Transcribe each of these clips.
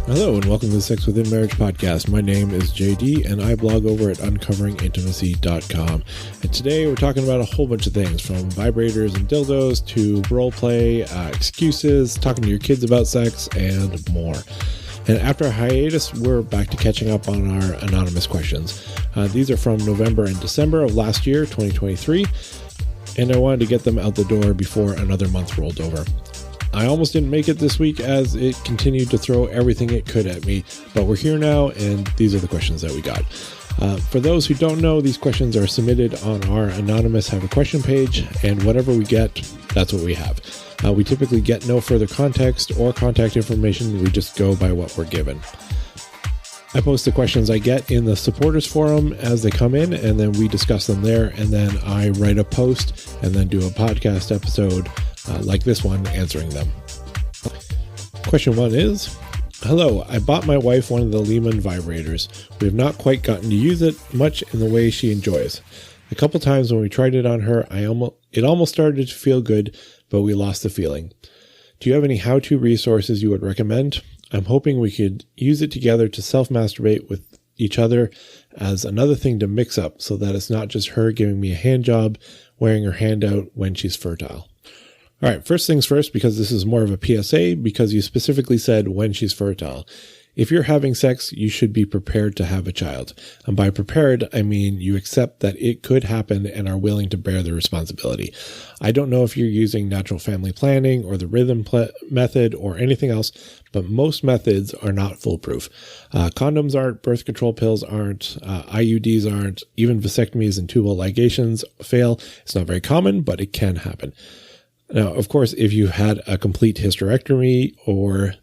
Hello and welcome to the Sex Within Marriage podcast. My name is JD and I blog over at uncoveringintimacy.com. And today we're talking about a whole bunch of things, from vibrators and dildos to roleplay, excuses, talking to your kids about sex, and more. And after a hiatus, we're back to catching up on our anonymous questions. These are from November and December of last year, 2023, and I wanted to get them out the door before another month rolled over. I almost didn't make it this week as it continued to throw everything it could at me, but we're here now, and these are the questions that we got. For those who don't know, these questions are submitted on our anonymous Have a Question page, and whatever we get, that's what we have. We typically get no further context or contact information. We just go by what we're given. I post the questions I get in the supporters forum as they come in, and then we discuss them there, and then I write a post and then do a podcast episode like this one, answering them. Question 1 is, hello, I bought my wife one of the Lehman vibrators. We have not quite gotten to use it much in the way she enjoys. A couple times when we tried it on her, it almost started to feel good, but we lost the feeling. Do you have any how-to resources you would recommend? I'm hoping we could use it together to self-masturbate with each other as another thing to mix up, so that it's not just her giving me a hand job, wearing her hand out when she's fertile. All right, first things first, because this is more of a PSA, because you specifically said when she's fertile. If you're having sex, you should be prepared to have a child. And by prepared, I mean you accept that it could happen and are willing to bear the responsibility. I don't know if you're using natural family planning or the rhythm method or anything else, but most methods are not foolproof. Condoms aren't, birth control pills aren't, IUDs aren't, even vasectomies and tubal ligations fail. It's not very common, but it can happen. Now, of course, if you had a complete hysterectomy or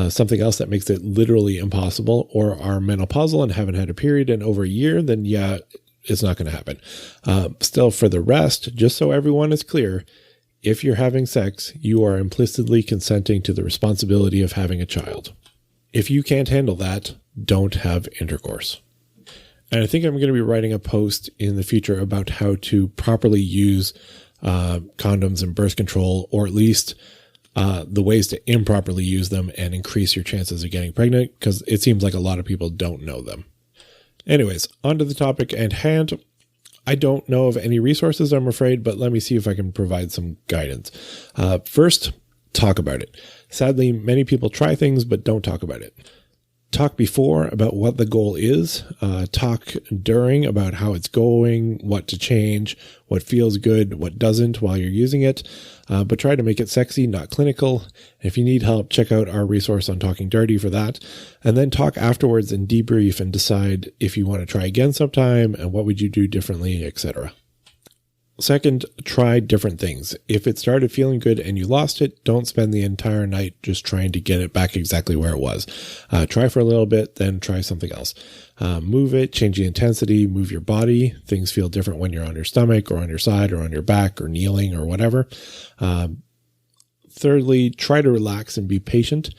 something else that makes it literally impossible, or are menopausal and haven't had a period in over a year, then yeah, it's not going to happen. Still, for the rest, just so everyone is clear, if you're having sex, you are implicitly consenting to the responsibility of having a child. If you can't handle that, don't have intercourse. And I think I'm going to be writing a post in the future about how to properly use condoms and birth control, or at least the ways to improperly use them and increase your chances of getting pregnant, because it seems like a lot of people don't know them. Anyways, on to the topic at hand. I don't know of any resources, I'm afraid, but let me see if I can provide some guidance. First, talk about it. Sadly, many people try things but don't talk about it. Talk before about what the goal is. Talk during about how it's going, what to change, what feels good, what doesn't while you're using it. But try to make it sexy, not clinical. If you need help, check out our resource on Talking Dirty for that. And then talk afterwards and debrief and decide if you want to try again sometime and what would you do differently, etc. Second, try different things. If it started feeling good and you lost it, don't spend the entire night just trying to get it back exactly where it was. Try for a little bit, then try something else. Move it, change the intensity, move your body. Things feel different when you're on your stomach or on your side or on your back or kneeling or whatever. Thirdly, try to relax and be patient.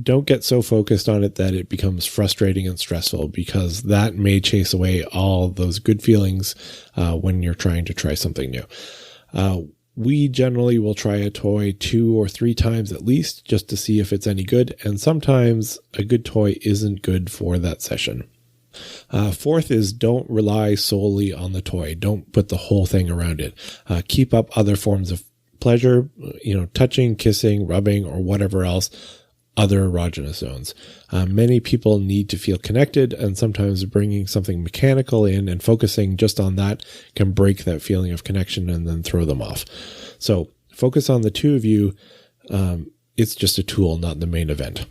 Don't get so focused on it that it becomes frustrating and stressful, because that may chase away all those good feelings when you're trying to try something new. We generally will try a toy 2 or 3 times at least, just to see if it's any good, and sometimes a good toy isn't good for that session. Fourth is, don't rely solely on the toy. Don't put the whole thing around it. Keep up other forms of pleasure, touching, kissing, rubbing, or whatever else, other erogenous zones. Many people need to feel connected, and sometimes bringing something mechanical in and focusing just on that can break that feeling of connection and then throw them off. So focus on the two of you. It's just a tool, not the main event.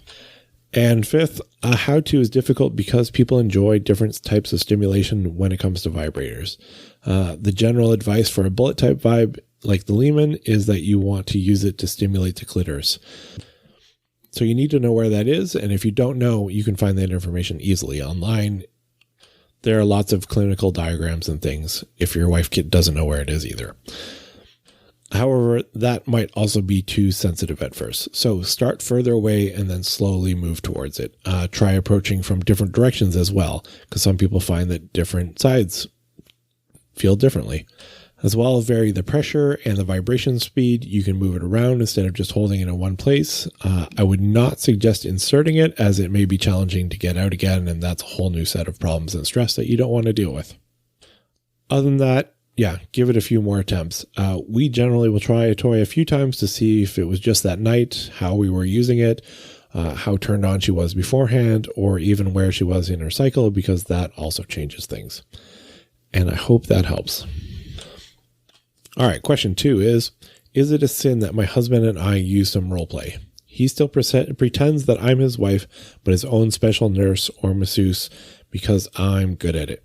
And fifth, how-to is difficult because people enjoy different types of stimulation when it comes to vibrators. The general advice for a bullet type vibe like the Lehman is that you want to use it to stimulate the clitoris. So you need to know where that is, and if you don't know, you can find that information easily online. There are lots of clinical diagrams and things if your wife doesn't know where it is either. However, that might also be too sensitive at first. So start further away and then slowly move towards it. Try approaching from different directions as well, because some people find that different sides feel differently. As well as vary the pressure and the vibration speed. You can move it around instead of just holding it in one place. I would not suggest inserting it, as it may be challenging to get out again, and that's a whole new set of problems and stress that you don't want to deal with. Other than that, yeah, give it a few more attempts. We generally will try a toy a few times to see if it was just that night, how we were using it, how turned on she was beforehand, or even where she was in her cycle, because that also changes things. And I hope that helps. All right, question 2 is it a sin that my husband and I use some role play? He still pretends that I'm his wife, but his own special nurse or masseuse because I'm good at it.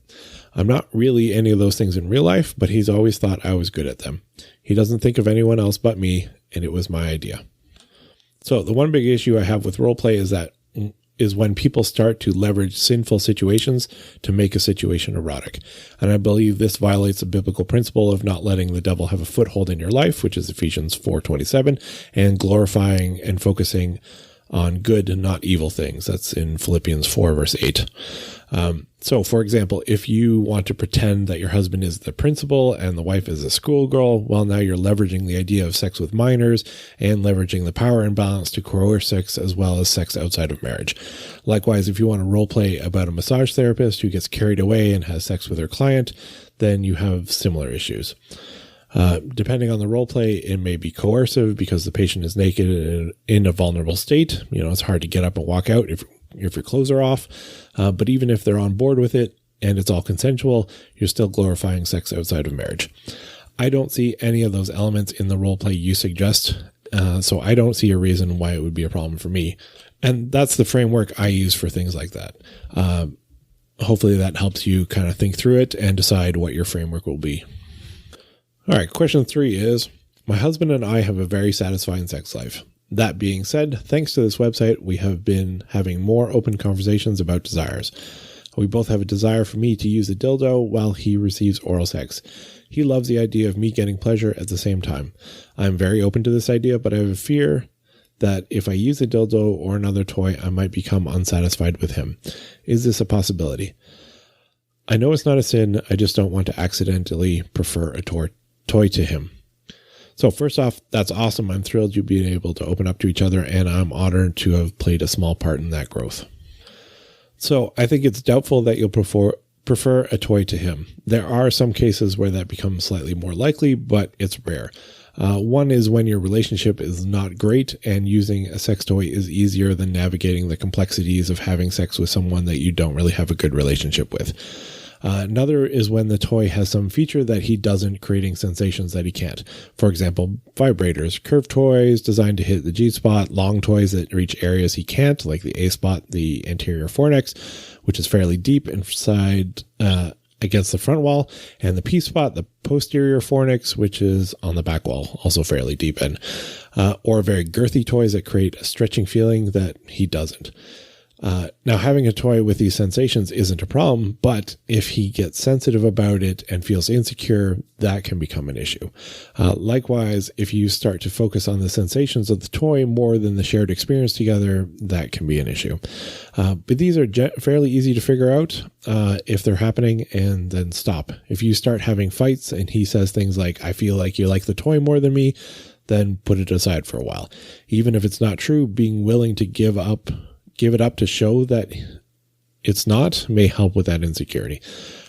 I'm not really any of those things in real life, but he's always thought I was good at them. He doesn't think of anyone else but me, and it was my idea. So the one big issue I have with role play is when people start to leverage sinful situations to make a situation erotic. And I believe this violates the biblical principle of not letting the devil have a foothold in your life, which is Ephesians 4:27, and glorifying and focusing on good and not evil things. That's in Philippians 4 verse 8. So for example, if you want to pretend that your husband is the principal and the wife is a schoolgirl, well, now you're leveraging the idea of sex with minors and leveraging the power imbalance to coerce sex as well as sex outside of marriage. Likewise, if you want to role play about a massage therapist who gets carried away and has sex with her client, then you have similar issues. Depending on the role play, it may be coercive because the patient is naked and in a vulnerable state. It's hard to get up and walk out if your clothes are off. But even if they're on board with it and it's all consensual, you're still glorifying sex outside of marriage. I don't see any of those elements in the role play you suggest. So I don't see a reason why it would be a problem for me. And that's the framework I use for things like that. Hopefully that helps you kind of think through it and decide what your framework will be. All right, question 3 is, my husband and I have a very satisfying sex life. That being said, thanks to this website, we have been having more open conversations about desires. We both have a desire for me to use a dildo while he receives oral sex. He loves the idea of me getting pleasure at the same time. I'm very open to this idea, but I have a fear that if I use a dildo or another toy, I might become unsatisfied with him. Is this a possibility? I know it's not a sin. I just don't want to accidentally prefer a toy to him. So first off, that's awesome. I'm thrilled you've been able to open up to each other, and I'm honored to have played a small part in that growth. So I think it's doubtful that you'll prefer a toy to him. There are some cases where that becomes slightly more likely, but it's rare. One is when your relationship is not great and using a sex toy is easier than navigating the complexities of having sex with someone that you don't really have a good relationship with. Another is when the toy has some feature that he doesn't, creating sensations that he can't. For example, vibrators, curved toys designed to hit the G-spot, long toys that reach areas he can't, like the A-spot, the anterior fornix, which is fairly deep inside against the front wall, and the P-spot, the posterior fornix, which is on the back wall, also fairly deep in, or very girthy toys that create a stretching feeling that he doesn't. Now, having a toy with these sensations isn't a problem, but if he gets sensitive about it and feels insecure, that can become an issue. Likewise, if you start to focus on the sensations of the toy more than the shared experience together, that can be an issue. But these are fairly easy to figure out if they're happening, and then stop. If you start having fights and he says things like, I feel like you like the toy more than me, then put it aside for a while. Even if it's not true, being willing to give it up to show that it's not may help with that insecurity.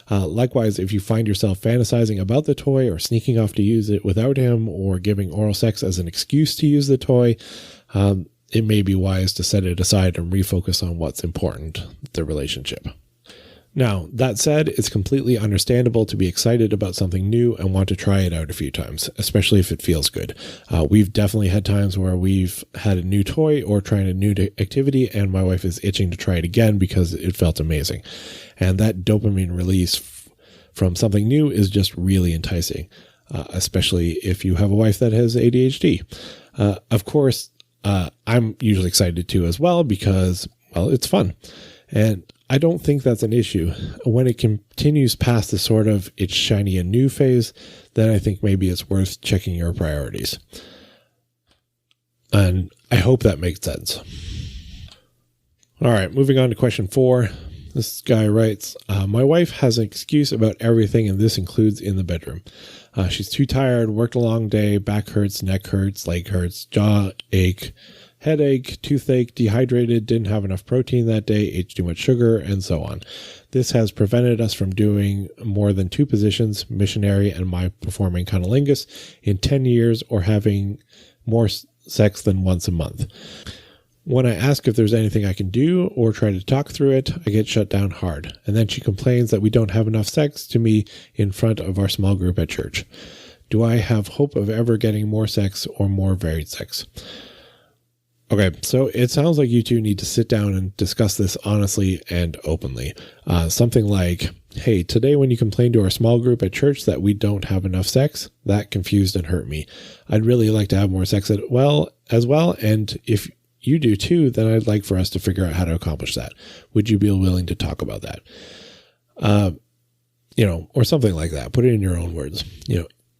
Likewise, if you find yourself fantasizing about the toy or sneaking off to use it without him or giving oral sex as an excuse to use the toy, it may be wise to set it aside and refocus on what's important, the relationship. Now, that said, it's completely understandable to be excited about something new and want to try it out a few times, especially if it feels good. We've definitely had times where we've had a new toy or trying a new activity, and my wife is itching to try it again because it felt amazing. And that dopamine release from something new is just really enticing, especially if you have a wife that has ADHD. Of course, I'm usually excited too as well because, well, it's fun. And I don't think that's an issue. When it continues past the sort of it's shiny and new phase, then I think maybe it's worth checking your priorities. And I hope that makes sense. All right, moving on to question 4. This guy writes, my wife has an excuse about everything, and this includes in the bedroom. She's too tired, worked a long day, back hurts, neck hurts, leg hurts, jaw ache, headache, toothache, dehydrated, didn't have enough protein that day, ate too much sugar, and so on. This has prevented us from doing more than 2 positions, missionary and my performing cunnilingus, in 10 years, or having more sex than once a month. When I ask if there's anything I can do or try to talk through it, I get shut down hard. And then she complains that we don't have enough sex to me in front of our small group at church. Do I have hope of ever getting more sex or more varied sex? Okay, so it sounds like you two need to sit down and discuss this honestly and openly. Something like, hey, today when you complained to our small group at church that we don't have enough sex, that confused and hurt me. I'd really like to have more sex as well, and if you do too, then I'd like for us to figure out how to accomplish that. Would you be willing to talk about that? Or something like that. Put it in your own words.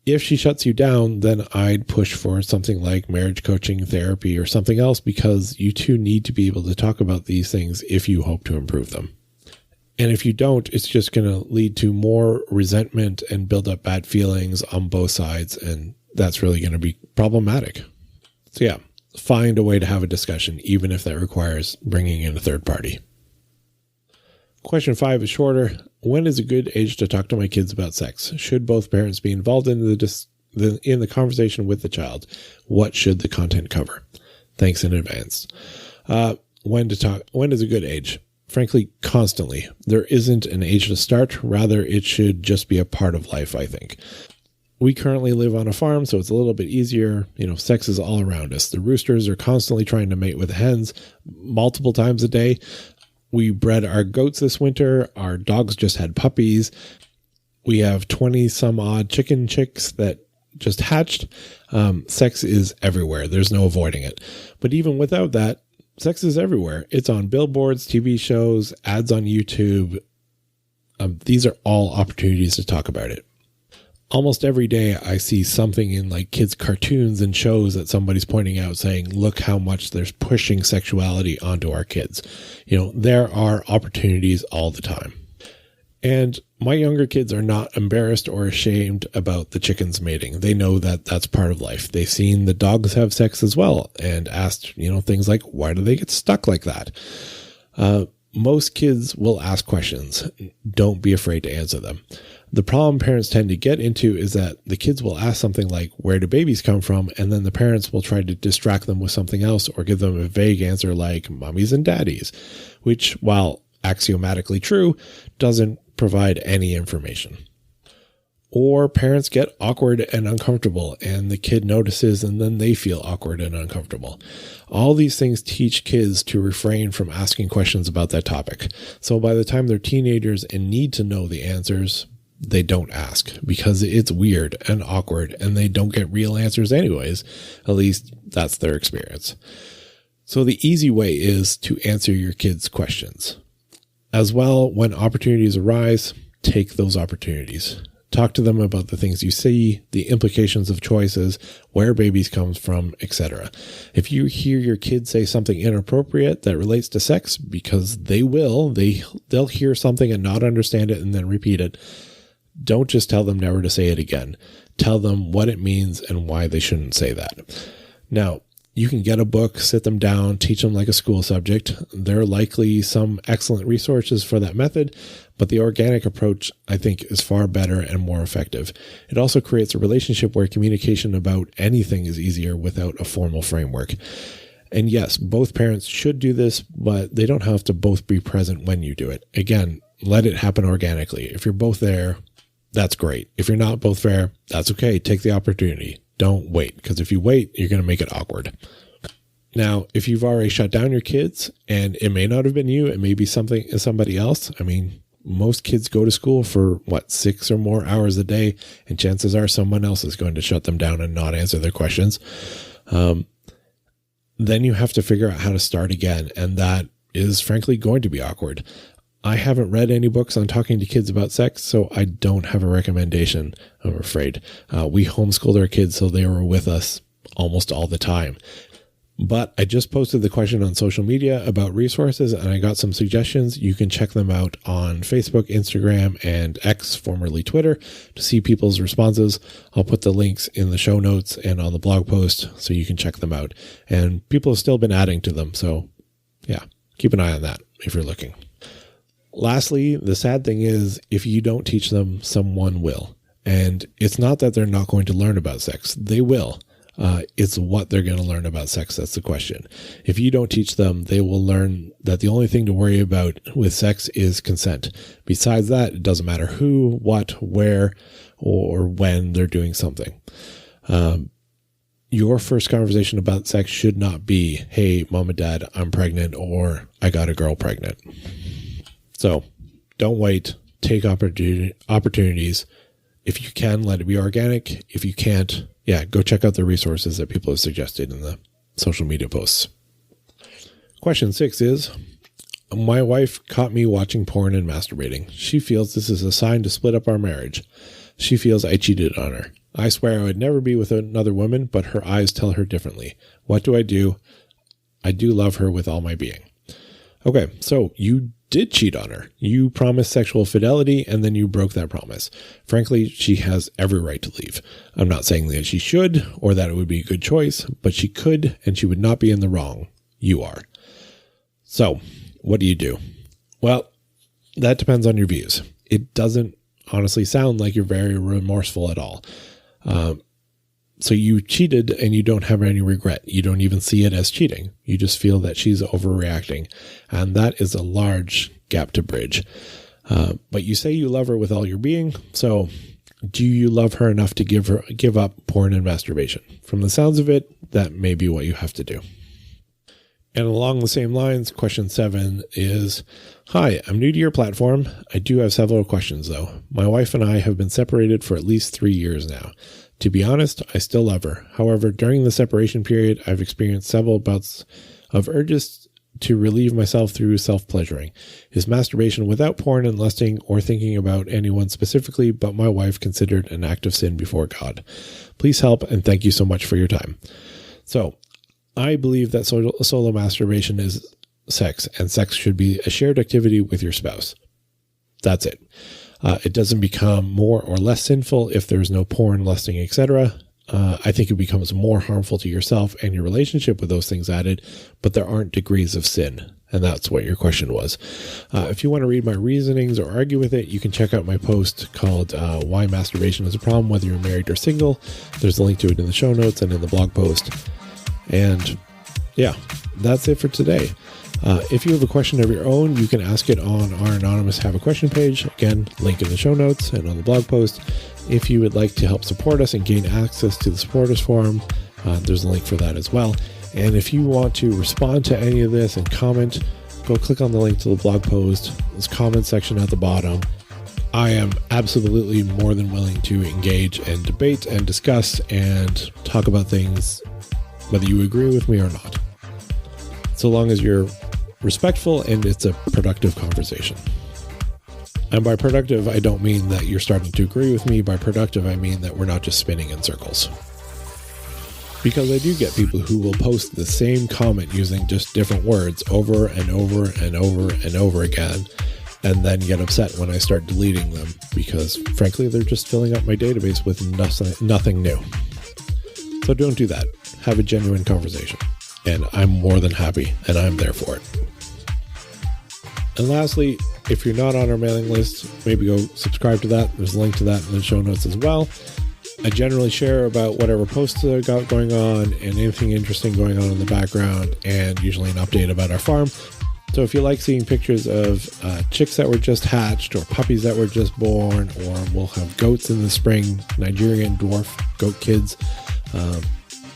If she shuts you down, then I'd push for something like marriage coaching, therapy, or something else, because you two need to be able to talk about these things if you hope to improve them. And if you don't, it's just going to lead to more resentment and build up bad feelings on both sides. And that's really going to be problematic. So yeah, find a way to have a discussion, even if that requires bringing in a third party. Question 5 is shorter. When is a good age to talk to my kids about sex? Should both parents be involved in the conversation with the child? What should the content cover? Thanks in advance. When is a good age? Frankly, constantly. There isn't an age to start. Rather, it should just be a part of life, I think. We currently live on a farm, so it's a little bit easier. Sex is all around us. The roosters are constantly trying to mate with the hens multiple times a day. We bred our goats this winter. Our dogs just had puppies. We have 20 some odd chicken chicks that just hatched. Sex is everywhere. There's no avoiding it. But even without that, sex is everywhere. It's on billboards, TV shows, ads on YouTube. These are all opportunities to talk about it. Almost every day I see something in like kids' cartoons and shows that somebody's pointing out saying, look how much there's pushing sexuality onto our kids. There are opportunities all the time. And my younger kids are not embarrassed or ashamed about the chickens mating. They know that that's part of life. They've seen the dogs have sex as well and asked, things like, why do they get stuck like that? Most kids will ask questions. Don't be afraid to answer them. The problem parents tend to get into is that the kids will ask something like, where do babies come from? And then the parents will try to distract them with something else or give them a vague answer like mummies and daddies, which, while axiomatically true, doesn't provide any information. Or parents get awkward and uncomfortable and the kid notices and then they feel awkward and uncomfortable. All these things teach kids to refrain from asking questions about that topic. So by the time they're teenagers and need to know the answers, they don't ask because it's weird and awkward and they don't get real answers anyways. At least that's their experience. So the easy way is to answer your kids' questions. As well, when opportunities arise, take those opportunities. Talk to them about the things you see, the implications of choices, where babies come from, etc. If you hear your kid say something inappropriate that relates to sex, because they'll hear something and not understand it and then repeat it, don't just tell them never to say it again. Tell them what it means and why they shouldn't say that. Now, you can get a book, sit them down, teach them like a school subject. There are likely some excellent resources for that method, but the organic approach, I think, is far better and more effective. It also creates a relationship where communication about anything is easier without a formal framework. And yes, both parents should do this, but they don't have to both be present when you do it. Again, let it happen organically. If you're both there, that's great. If you're not both there, that's okay. Take the opportunity. Don't wait, because if you wait, you're going to make it awkward. Now, if you've already shut down your kids, and it may not have been you, it may be somebody else. I mean, most kids go to school for 6 or more hours a day, and chances are someone else is going to shut them down and not answer their questions. Then you have to figure out how to start again, and that is frankly going to be awkward. I haven't read any books on talking to kids about sex, so I don't have a recommendation, I'm afraid. We homeschooled our kids, so they were with us almost all the time. But I just posted the question on social media about resources, and I got some suggestions. You can check them out on Facebook, Instagram, and X, formerly Twitter, to see people's responses. I'll put the links in the show notes and on the blog post so you can check them out. And people have still been adding to them, so yeah, keep an eye on that if you're looking. Lastly, the sad thing is, if you don't teach them, someone will. And it's not that they're not going to learn about sex. They will. It's what they're going to learn about sex. That's the question. If you don't teach them, they will learn that the only thing to worry about with sex is consent. Besides that, it doesn't matter who, what, where, or when they're doing something. Your first conversation about sex should not be, hey, mom and dad, I'm pregnant, or I got a girl pregnant. So don't wait. Take opportunities. If you can, let it be organic. If you can't, go check out the resources that people have suggested in the social media posts. Question 6 is, my wife caught me watching porn and masturbating. She feels this is a sign to split up our marriage. She feels I cheated on her. I swear I would never be with another woman, but her eyes tell her differently. What do? I do love her with all my being. Okay, so you did cheat on her. You promised sexual fidelity, and then you broke that promise. Frankly, she has every right to leave. I'm not saying that she should or that it would be a good choice, but she could, and she would not be in the wrong. You are. So, what do you do? Well, that depends on your views. It doesn't honestly sound like you're very remorseful at all. So you cheated and you don't have any regret. You don't even see it as cheating. You just feel that she's overreacting. And that is a large gap to bridge. But you say you love her with all your being. So do you love her enough to give up porn and masturbation? From the sounds of it, that may be what you have to do. And along the same lines, question 7 is, hi, I'm new to your platform. I do have several questions though. My wife and I have been separated for at least 3 years now. To be honest, I still love her. However, during the separation period, I've experienced several bouts of urges to relieve myself through self-pleasuring. Is masturbation without porn and lusting or thinking about anyone specifically but my wife considered an act of sin before God? Please help, and thank you so much for your time. So, I believe that solo masturbation is sex, and sex should be a shared activity with your spouse. That's it. It doesn't become more or less sinful if there's no porn, lusting, etc. I think it becomes more harmful to yourself and your relationship with those things added, but there aren't degrees of sin. And that's what your question was. If you want to read my reasonings or argue with it, you can check out my post called Why Masturbation is a Problem, Whether You're Married or Single. There's a link to it in the show notes and in the blog post. And yeah, that's it for today. If you have a question of your own, you can ask it on our anonymous Have a Question page. Again, link in the show notes and on the blog post. If you would like to help support us and gain access to the supporters forum, there's a link for that as well. And if you want to respond to any of this and comment, go click on the link to the blog post. There's a comment section at the bottom. I am absolutely more than willing to engage and debate and discuss and talk about things, whether you agree with me or not, so long as you're respectful and it's a productive conversation. And by productive, I don't mean that you're starting to agree with me. By productive, I mean that we're not just spinning in circles. Because I do get people who will post the same comment using just different words over and over and over and over again, and then get upset when I start deleting them because, frankly, they're just filling up my database with nothing new. So don't do that. Have a genuine conversation. And I'm more than happy, and I'm there for it. And lastly, if you're not on our mailing list, maybe go subscribe to that. There's a link to that in the show notes as well. I generally share about whatever posts I got going on and anything interesting going on in the background, and usually an update about our farm. So if you like seeing pictures of chicks that were just hatched or puppies that were just born, or we'll have goats in the spring, Nigerian dwarf goat kids,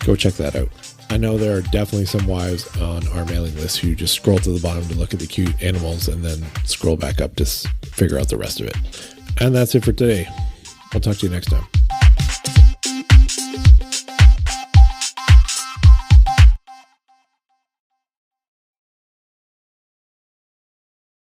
go check that out. I know there are definitely some wives on our mailing list who just scroll to the bottom to look at the cute animals and then scroll back up to figure out the rest of it. And that's it for today. I'll talk to you next time.